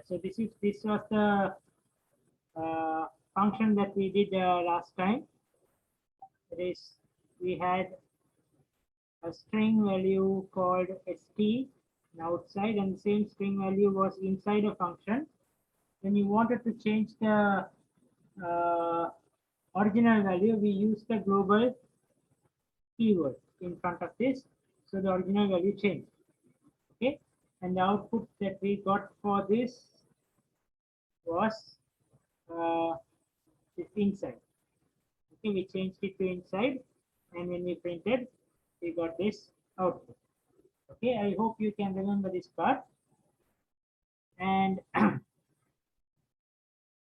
So this was the function that we did last time. It is we had a string value called st outside, and the same string value was inside a function. When you wanted to change the uh, original value, we use the global keyword in front of this, so the original value changed. Okay, and the output that we got for this was this inside. Okay, we changed it to inside, and when we printed, we got this output. Okay, I hope you can remember this part. And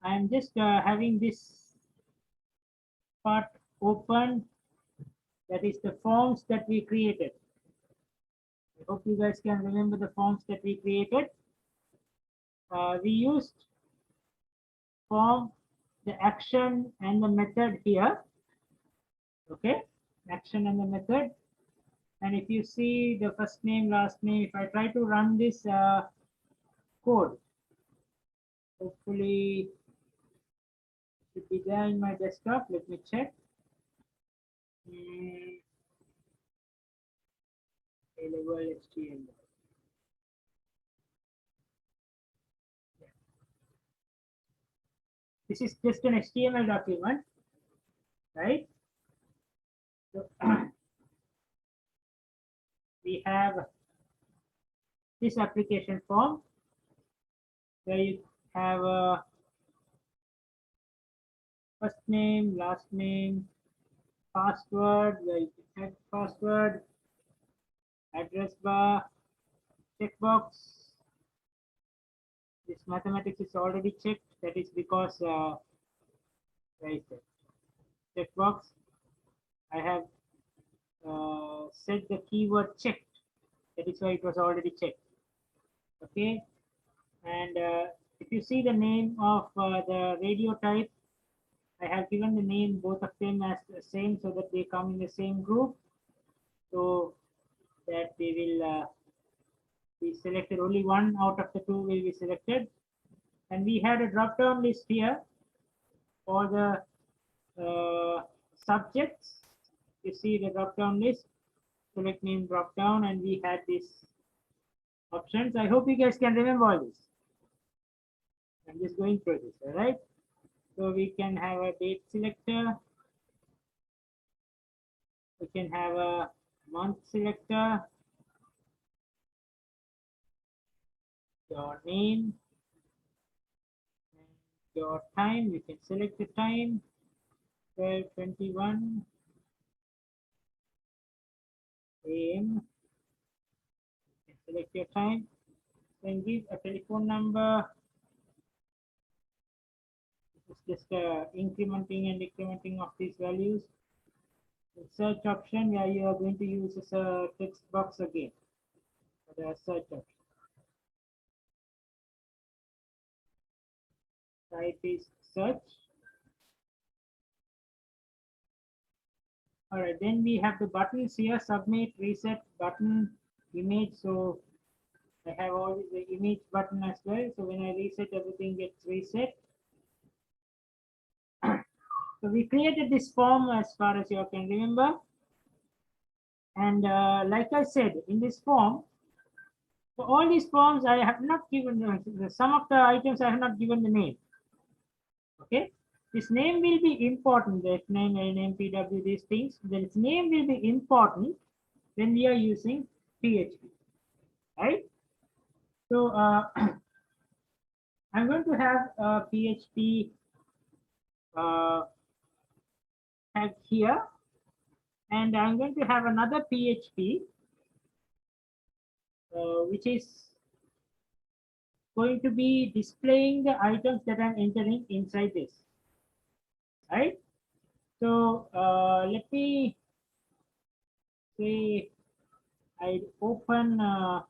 I'm just having this part open. That is the forms that we created. I hope you guys can remember the forms that we created. We used form, the action and the method here. Okay, action and the method. And if you see the first name, last name, if I try to run this code, hopefully it should be there in my desktop. Let me check. Available HTML. This is just an HTML document, right? So we have this application form where you have a first name, last name, password, where you can check password, address bar, checkbox. This mathematics is already checked. That is because where is that checkbox? I have set the keyword checked. That is why it was already checked. Okay, and if you see the name of the radio type, I have given the name both of them as the same so that they come in the same group, so that they will be selected. Only one out of the two will be selected. And we had a drop down list here for the subjects. You see the drop down list, select name drop down, and we had these options. I hope you guys can remember all this. I'm just going through this, all right? So we can have a date selector. We can have a month selector, your name, and your time. You can select the time, 12:21 a.m. You can select your time. Then give a telephone number. It's just incrementing and decrementing of these values. The search option, where you are going to use a text box again for the search option. Type is search. All right, then we have the buttons here: submit, reset, button, image. So I have all the image button as well. So when I reset, everything gets reset. So we created this form as far as you can remember. And like I said, in this form, for all these forms, I have not given some of the items I have not given the name. Okay, this name will be important. The name, name, PW, these things. This name will be important when we are using PHP, right? So I'm going to have a PHP tag here, and I'm going to have another PHP which is going to be displaying the items that I'm entering inside this, right? So let me say I open a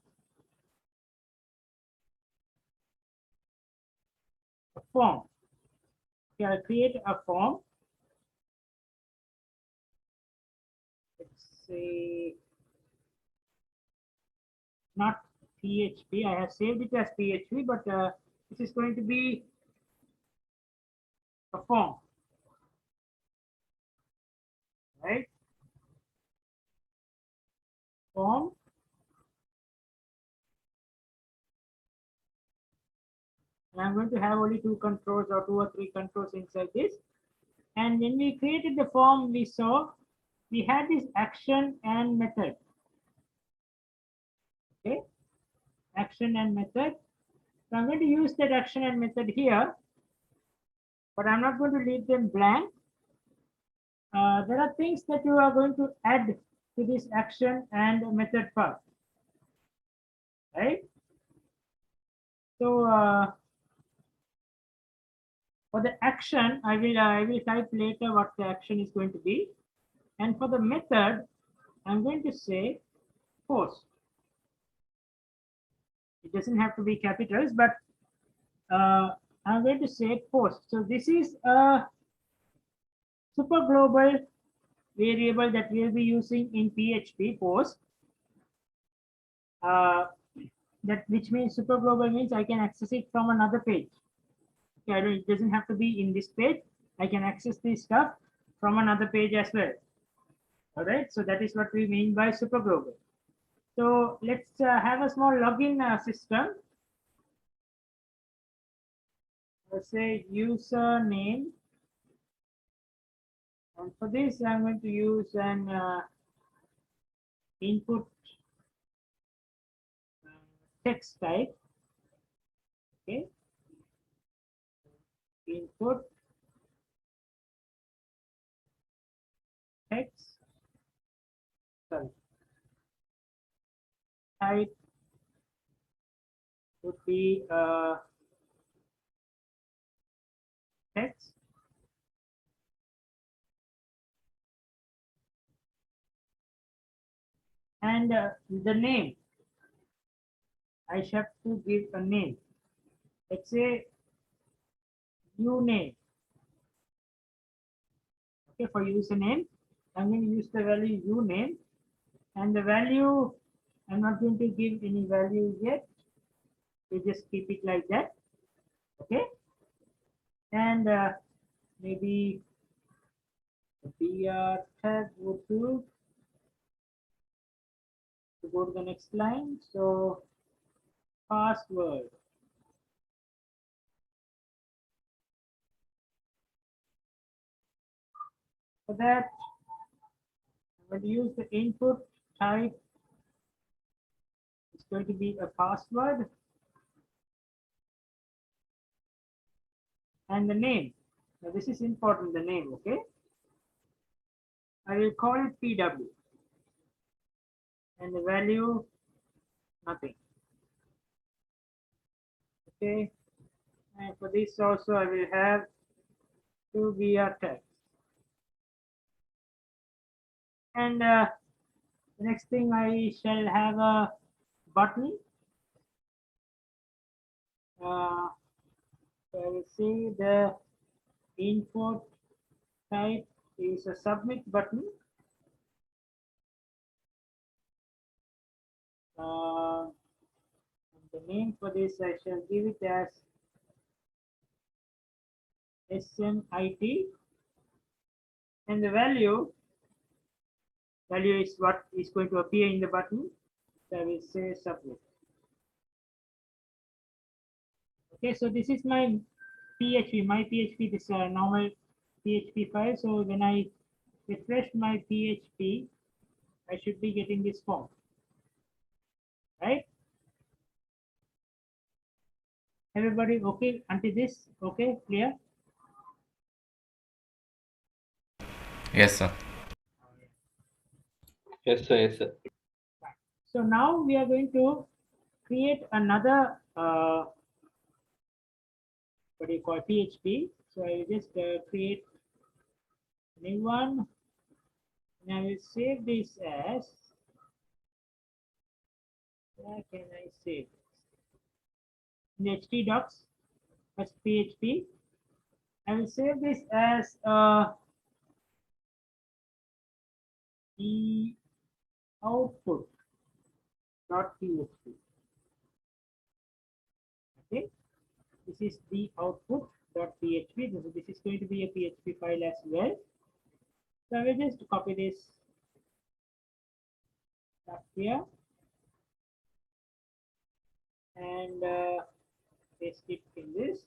form. Okay, I create a form. Let's say not PHP. I have saved it as PHP, but this is going to be a form, right? Form, and I'm going to have only two controls or two or three controls inside this. And when we created the form, we saw we had this action and method. Okay, action and method. So I'm going to use that action and method here, but I'm not going to leave them blank. There are things that you are going to add to this action and method part, right? So for the action, I will type later what the action is going to be, and for the method, I'm going to say post. It doesn't have to be capitals, but I'm going to say post. So this is a super global variable that we'll be using in PHP post. That which means super global means I can access it from another page. Okay, it doesn't have to be in this page. I can access this stuff from another page as well. All right, so that is what we mean by super global. So let's have a small login system. Let's say username, and for this I'm going to use an input text type. Okay, input text, sorry, type would be text, and the name, I shall have to give a name. Let's say name. Okay, for username, I'm going to use the value name, and the value I'm not going to give any value yet. We just keep it like that. Okay, and maybe the BR tag would do to go to the next line. So password. For that, I'm going to use the input type. It's going to be a password, and the name. Now this is important, the name. Okay, I will call it PW, and the value nothing. Okay, and for this also I will have two BR tags. And the next thing, I shall have a button. So I will say the input type is a submit button. The name for this I shall give it as SMIT, and the value is what is going to appear in the button. So I will say submit. Okay, so this is my PHP, this normal PHP file. So when I refresh my PHP, I should be getting this form, right? Everybody okay until this? Okay, clear? Yes, sir. Yes, sir. Yes, sir. So now we are going to create another what do you call PHP. So I will just create a new one, and I will save this as, where can I save in the htdocs as PHP. I will save this as the output.php. Okay, This is the output.php. This is going to be a PHP file as well. So I will just copy this up here and paste it in this.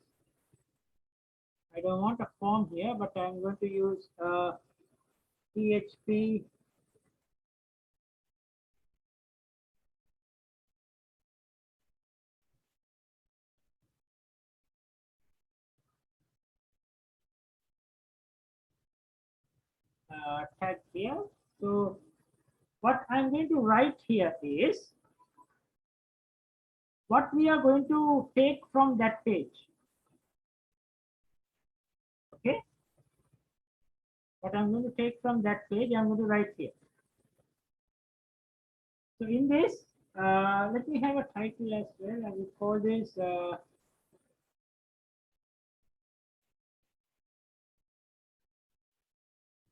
I don't want a form here, but I'm going to use PHP tag here. So what I'm going to write here is what we are going to take from that page. Okay. What I'm going to take from that page, I'm going to write here. So in this, let me have a title as well. I will call this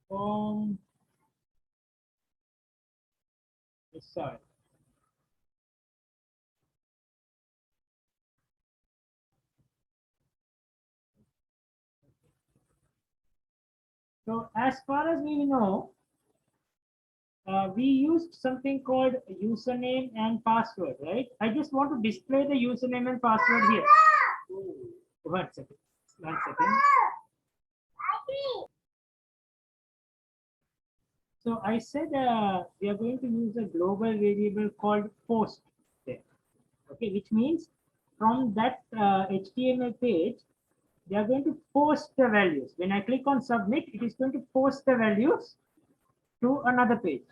form result. So as far as we know, we used something called username and password, right? I just want to display the username and password here. One second. One second. So I said we are going to use a global variable called post there. Okay, which means from that HTML page, they are going to post the values. When I click on submit, it is going to post the values to another page.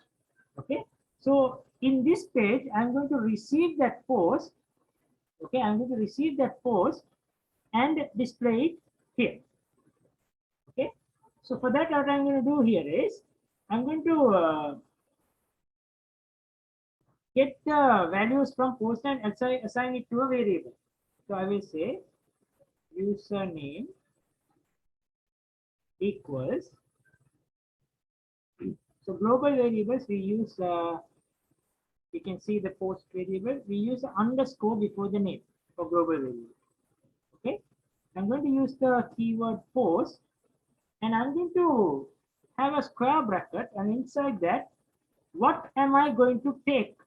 Okay, so in this page, I'm going to receive that post. Okay, I'm going to receive that post and display it here. Okay, so for that, what I'm going to do here is I'm going to get the values from post and assign it to a variable. So I will say username equals. So global variables we use. You can see the post variable. We use an underscore before the name for global variable. Okay. I'm going to use the keyword post, and I'm going to have a square bracket, and inside that, what am I going to take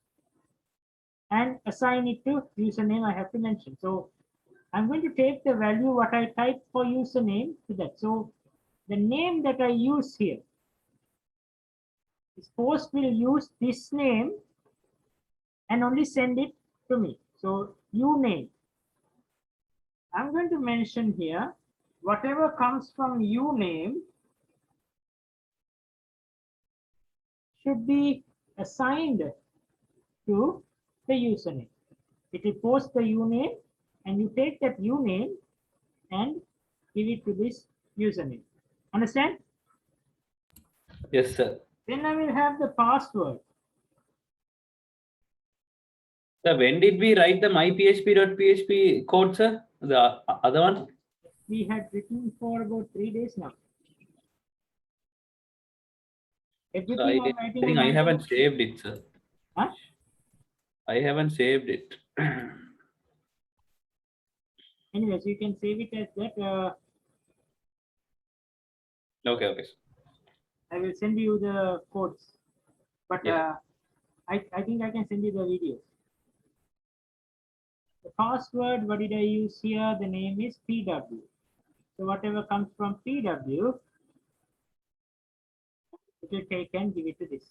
and assign it to username I have to mention. So I'm going to take the value what I type for username to that. So the name that I use here, this post will use this name and only send it to me. So uname. I'm going to mention here whatever comes from uname should be assigned to the username. It will post the uname and you take that uname and give it to this username. Understand? Yes, sir. Then I will have the password. Sir, when did we write the myphp.php code, sir? The other one? We had written for about 3 days now. So Everything I'm I writing think on I Monday. haven't saved it, sir. Huh? I haven't saved it. Anyways, you can save it as that. Okay, okay. I will send you the codes. But Yeah. I think I can send you the videos. The password, what did I use here? The name is PW. So whatever comes from PW, it will take and give it to this.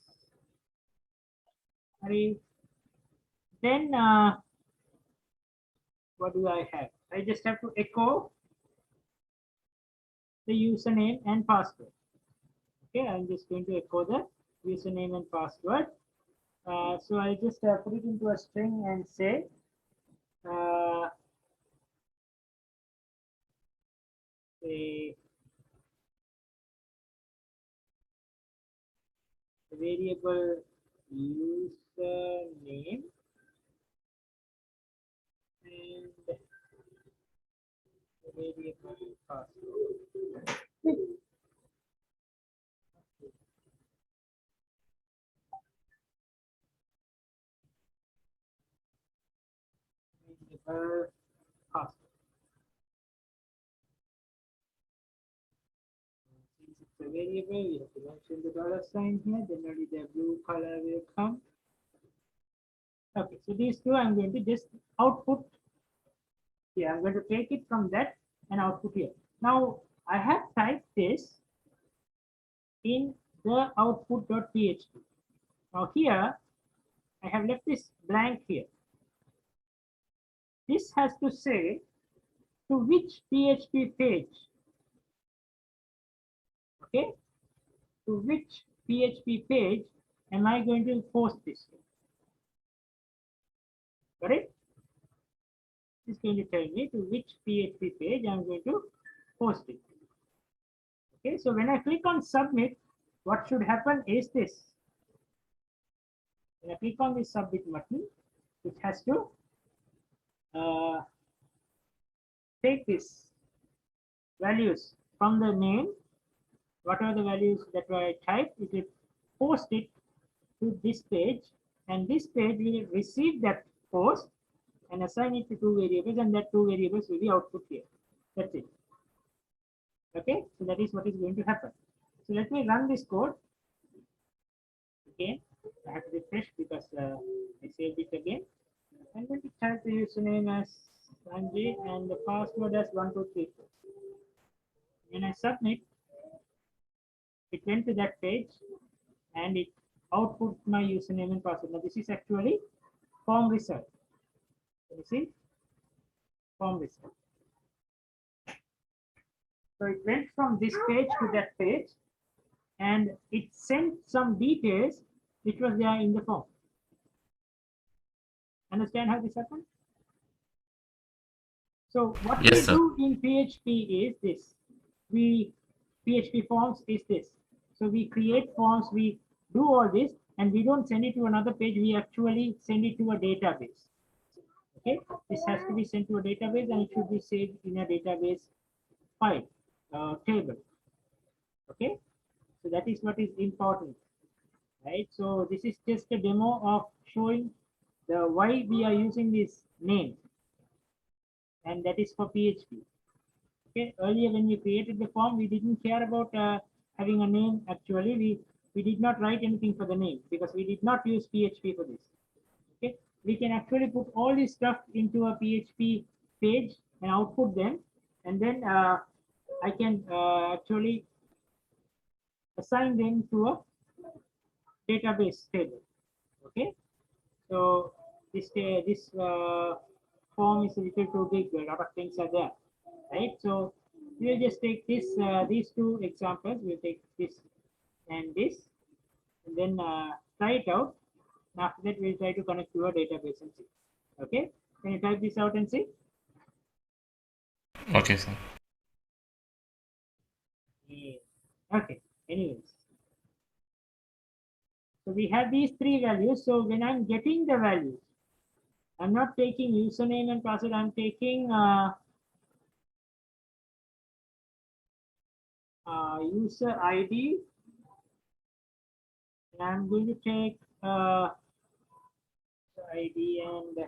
Then what do I have? I just have to echo the username and password. Okay, I'm just going to echo the username and password. So I just put it into a string and say a variable username and variable password. Variable password. variable, we have to mention the dollar sign here, then only the blue color will come. Okay, so these two I'm going to just output here. I'm going to take it from that and output here. Now I have typed this in the output.php. Now here I have left this blank here. This has to say to which PHP page, okay, to which PHP page am I going to post this? Correct? It's going to tell me to which PHP page I'm going to post it. Okay, so when I click on submit, what should happen is this. When I click on this submit button, it has to take this values from the name, whatever the values that I type, it will post it to this page, and this page will receive that post and assign it to two variables, and that two variables will be output here. That's it. Okay, so that is what is going to happen. So let me run this code again. I have to refresh because I saved it again. I'm going to type the username as Sanjay and the password as 1234. When I submit, it went to that page and it output my username and password. Now this is actually form result. You see, form result. So it went from this page to that page, and it sent some details which was there in the form. Understand how this happened? So what Yes, we sir. do in PHP is this. We PHP forms is this. So we create forms, we do all this, and we don't send it to another page. We actually send it to a database. Okay, this has to be sent to a database, and it should be saved in a database file table. Okay, so that is what is important, right? So this is just a demo of showing the why we are using this name, and that is for PHP. Okay, earlier when we created the form, we didn't care about having a name. Actually, we did not write anything for the name because we did not use PHP for this. Okay, we can actually put all this stuff into a PHP page and output them, and then I can actually assign them to a database table. Okay, so this form is a little too big. A lot of things are there, right? So we'll just take this these two examples. We'll take this and this, and then try it out. After that, we'll try to connect to a database and see. Okay, can you type this out and see? Okay, sir. Yeah. Okay. Anyways, so we have these three values. So when I'm getting the values, I'm not taking username and password. I'm taking user ID, and I'm going to take ID and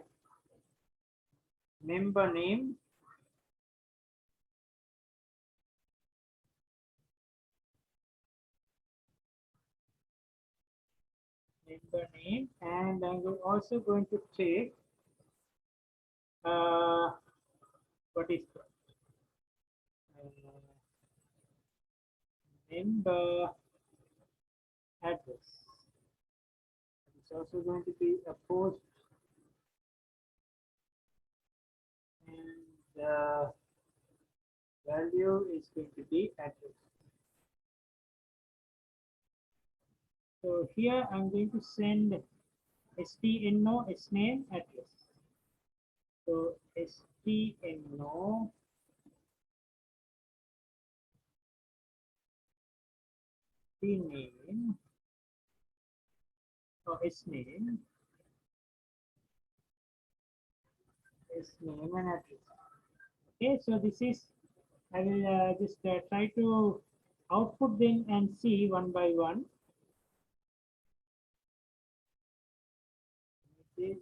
member name. Member name, and I'm also going to take what is that? Member address. It's also going to be a post, and the value is going to be address. So here I'm going to send stno sname address. So stno name or sname and address. Okay, so this is I will just try to output them and see one by one. This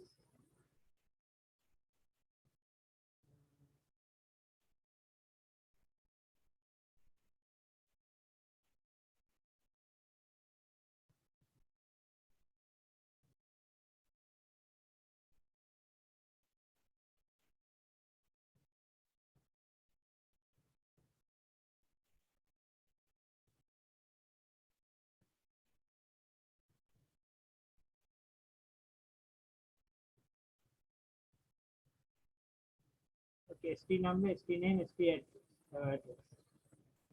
Okay, ST number, ST name, ST address.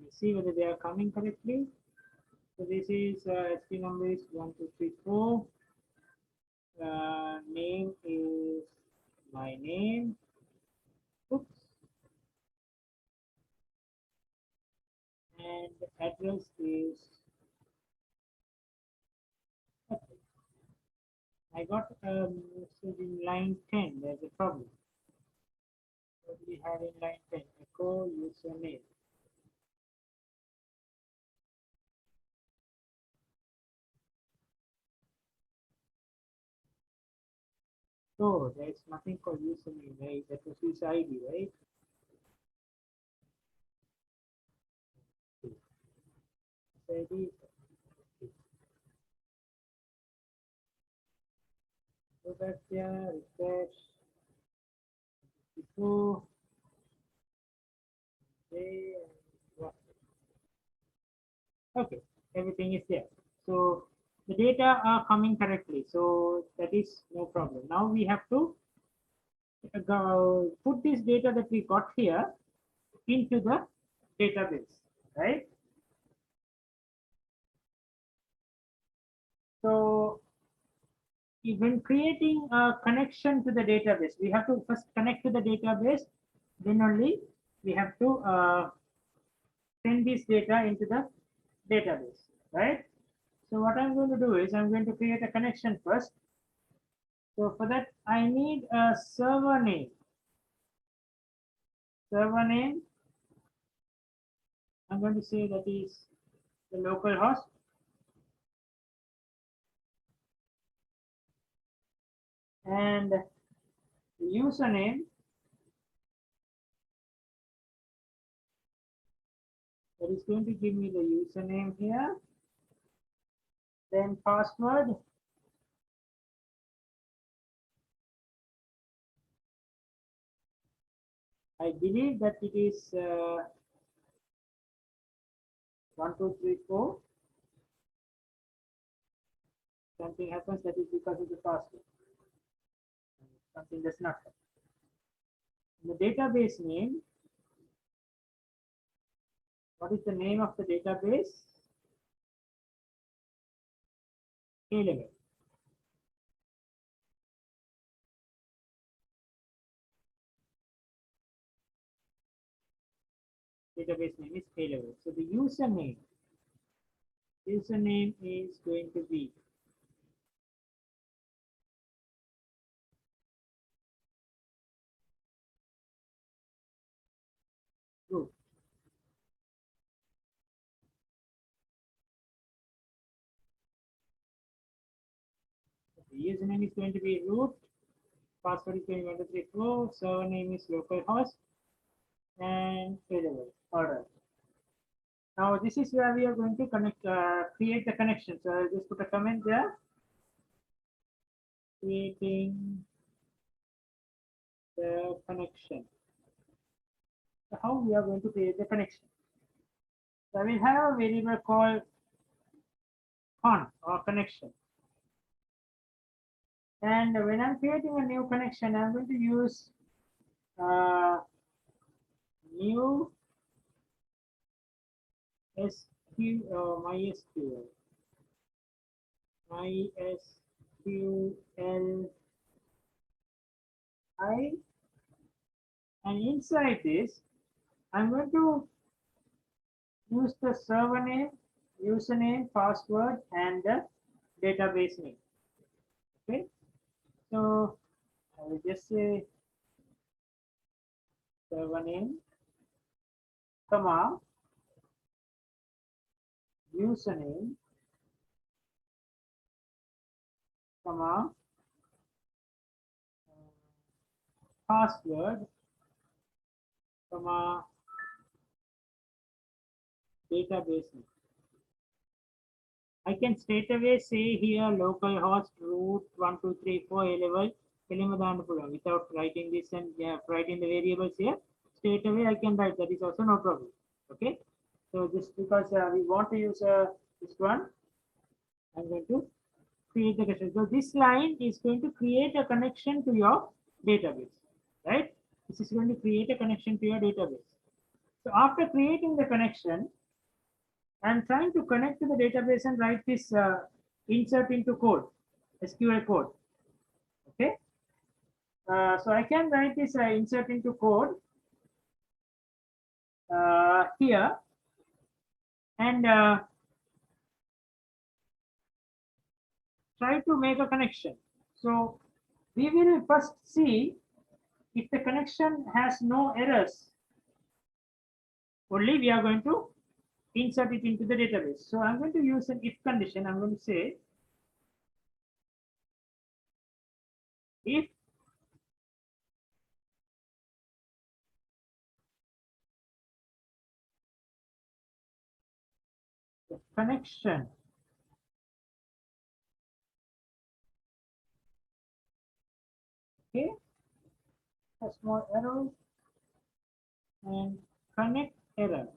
Let's see whether they are coming correctly. So this is ST number is 1234. Name is my name. Oops. And the address is, okay. I got a message in line 10. There's a problem. What do we have in line 10? Echo username. So there's nothing called username, right? That was user ID, right? User ID. Go back there, refresh. Before, okay, everything is there. So the data are coming correctly. So that is no problem. Now we have to put this data that we got here into the database, right? So when creating a connection to the database, we have to first connect to the database. Then only we have to send this data into the database, right? So what I'm going to do is I'm going to create a connection first. So for that, I need a server name. Server name, I'm going to say that is the local host. And the username, that is going to give me the username here. Then password. I believe that it is 1234. Something happens, that is because of the password. Something does not happen. The database name, what is the name of the database? A-level. Database name is A-level. So the username is going to be root. The username is going to be root. Password is going to be 1234. Server name is localhost and A-level. All right. Now this is where we are going to connect, create the connection. So I'll just put a comment there. Creating the connection. So how we are going to create the connection? So I will have a variable called con or connection. And when I'm creating a new connection, I'm going to use new MySQL. MySQL and inside this, I'm going to use the server name, username, password, and the database name. Okay, so I will just say server name, comma, username, comma, password, comma, database name. I can straight away say here localhost root 1234 A-level without writing this and writing the variables here. Straight away I can write, that is also no problem. Okay, so just because we want to use this one, I'm going to create the connection. So this line is going to create a connection to your database, right? This is going to create a connection to your database. So after creating the connection, I'm trying to connect to the database and write this insert into code, SQL code. Okay. So I can write this insert into code here, and try to make a connection. So we will first see if the connection has no errors. Only we are going to insert it into the database. So I'm going to use an if condition. I'm going to say if the connection okay has more errors and connect error.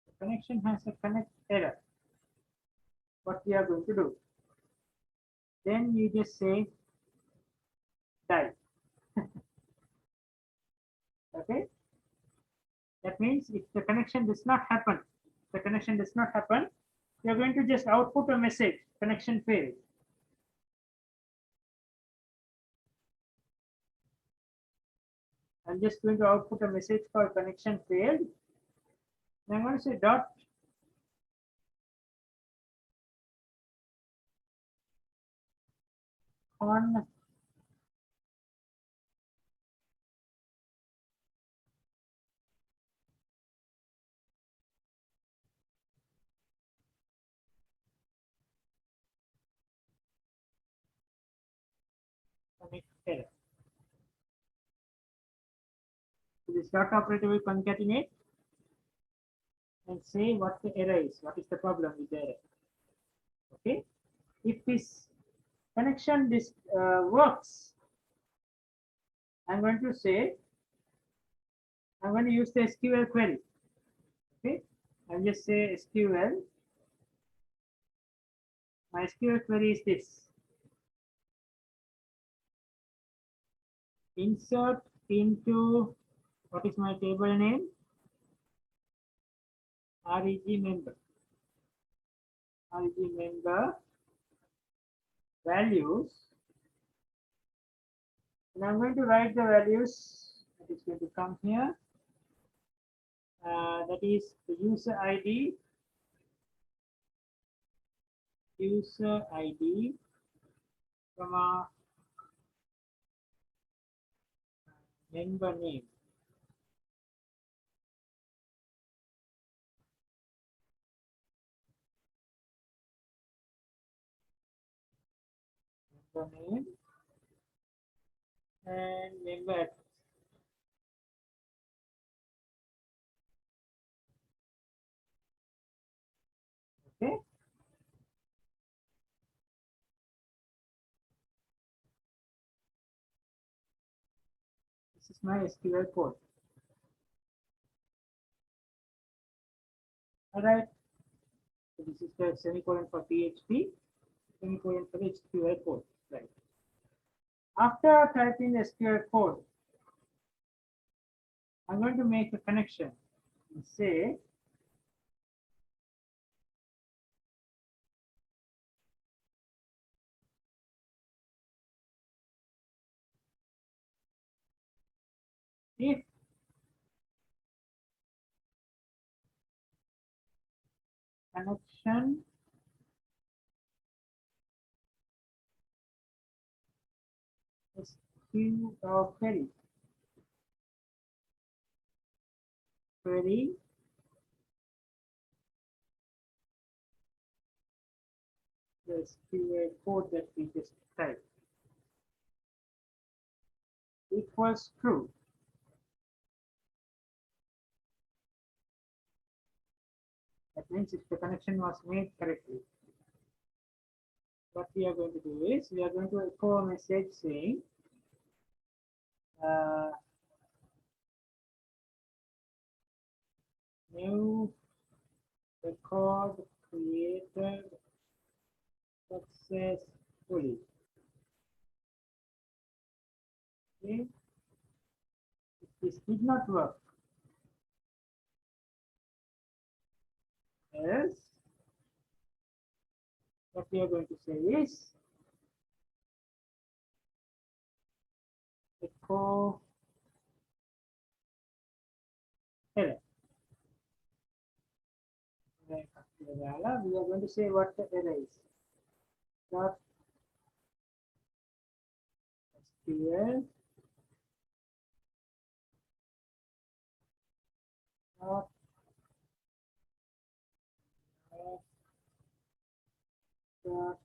The connection has a connect error. What we are going to do? Then you just say die. Okay. That means if the connection does not happen, you're going to just output a message, connection failed. I'm just going to output a message called connection failed. And I'm going to say dot on connect error. So this dot operator will concatenate and say what the error is, what is the problem with the error. Okay. If this connection works, I'm going to say I'm going to use the SQL query. Okay. I'll just say SQL. My SQL query is this. Insert into what is my table name? Reg member. Reg member values. And I'm going to write the values that is going to come here. That is the user ID, comma member name. Member name and member address. Okay. This is my SQL code. All right. So this is the semicolon for PHP, semicolon for the SQL code. Right. After typing the SQL code, I'm going to make a connection and say if connection SQL query the SQL code that we just typed equals true. That means if the connection was made correctly. What we are going to do is we are going to echo a message saying new successfully. Okay. If this did not work, else what we are going to say is echo error. Right after the error, we are going to say what the error is. Dot SQL dot dot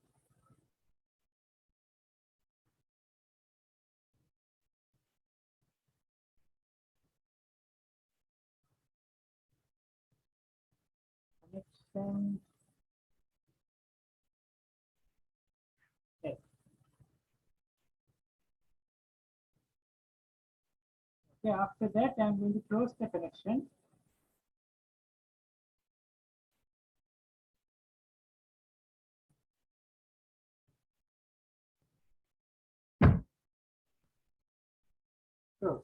connection error. Okay, after that, I'm going to close the connection. Close.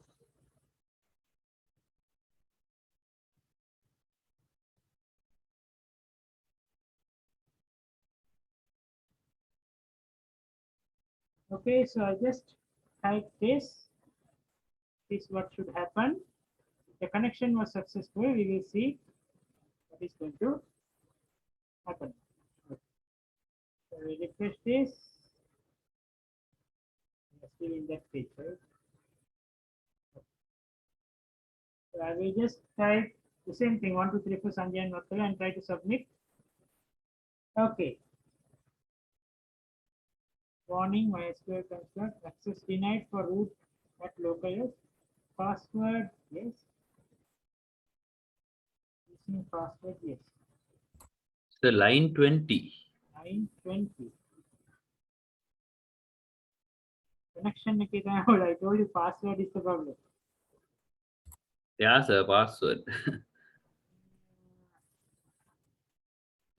Okay, so I just type this. This is what should happen. The connection was successful. We will see what is going to happen. Okay. So we refresh this. We are still in that page, right? So I will just type the same thing 1, 2, 3, 4 Sanjay and Vakkala and try to submit. Okay. Warning MySQL construct access denied for root at localhost. Password, yes. Using password, yes. So line 20. 920. Connection Nikita, I told you password is the problem. Yeah, sir, password.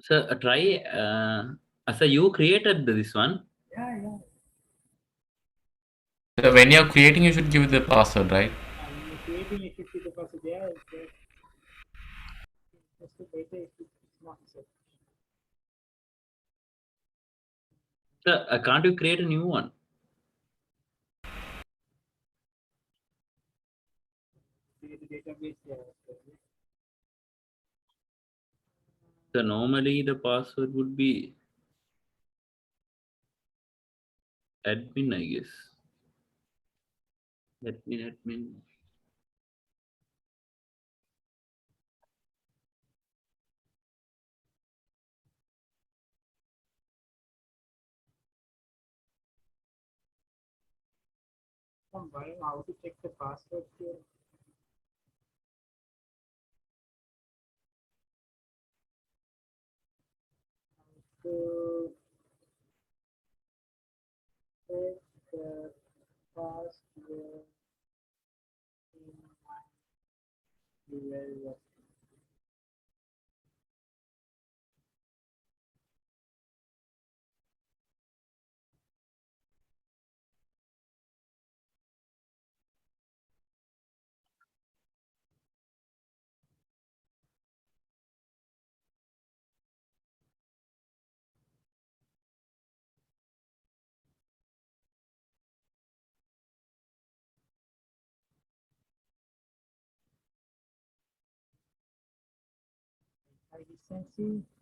So try, so you created this one. Yeah, yeah. So when you're creating, you should give the password, right? When you're creating, it should be the password. Yeah, just the data, it's not set. So can't you create a new one? Create a database, yeah. So normally the password would be admin, I guess. Admin. I'm wondering how to check the password here. So check the password in MySQL. I license.